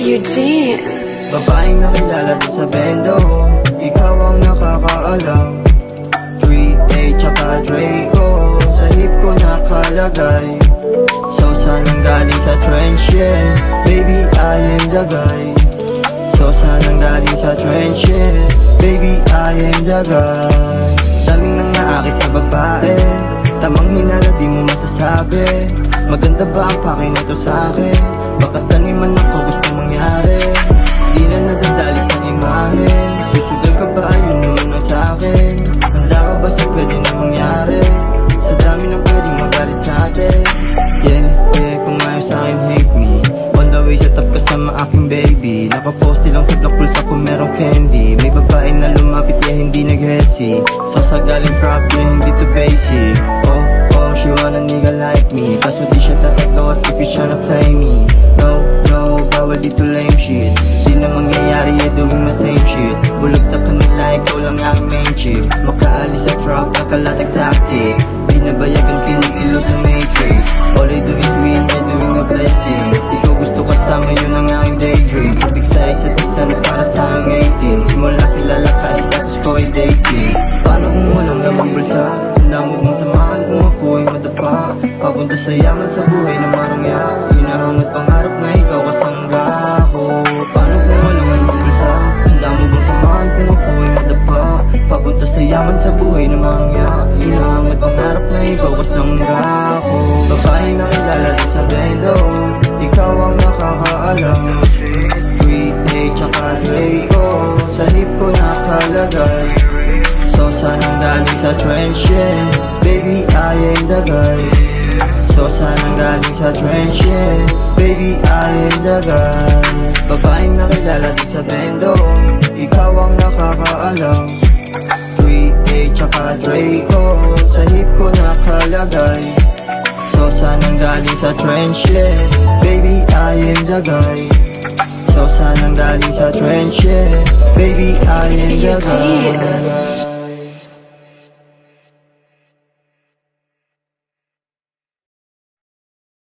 Eugene. Babaeng nakilala dun sa bendo, ikaw ang nakakaalam. 3A tsaka Draco, sa hip ko nakalagay. So sanang galing sa trench, yeah, baby I am the guy. So sanang galing sa trench, yeah, baby I am the guy. Daming nang naakit na babae, tamang hinala di mo masasabi. Maganda ba ang pake nito sa'kin? Baka taniman ako gustong mangyari. Di na nadadali sa imahe, susugal ka ba? Yun naman ang sa'kin. Handa ka ba sa pwede na mangyari? Sa dami ng pwedeng magalit sa atin. Yeah, yeah, kung ayaw sa'kin hate me. On the way sa top kasama aking baby. Nakaposte lang sa blockpool sa kung merong candy. May babae na lumapit, yeah, hindi nag-hesi. So sa galing crap, yeah, hindi to basic. Oh, oh, she want a nigga like me. Kaso di siya tatagaw at if siya na play me. No, no, bawal dito lame shit. Di na mangyayari, yeah, doing the same shit. Bulag sa kanila, ikaw lang ang main chick. Makaalis sa trap, nakalatag tactic. Di na bayagan, kinikilo sa matrix. All I do is win, I'm doing a blessing. Ikaw gusto kasama, yun ang aking daydream. Sabik sa isa't isa na para tayong 18. Simula kilala ka, status ko ay dating. Paano kung walang lamang bulsa? Handa mo bang samahan kung ako'y madapa? Papunta sa yaman sa buhay na marangya. Hinahangat pangarap na ikaw kasangga ko. Paano kung walang lamang bulsa? Handa mo bang samahan kung ako'y madapa? Papunta sa yaman sa buhay na marangya. Hinahangat pangarap na ikaw kasangga ko. Babae na kilala din sa bendo, ikaw ang nakakaalam. 3A tsaka Draco, sa hip ko nakalagay. So sanang galing sa trench, yeah, baby I am the guy. So sanang galing sa trench, yeah, baby I am the guy. Babaeng nakilala din sa bendo, ikaw ang nakakaalam. 3A tsaka Draco, sa hip ko nakalagay. So sanang galing sa trench, yeah, baby I am the guy. So sanang galing sa trench, yeah, baby I am the guy.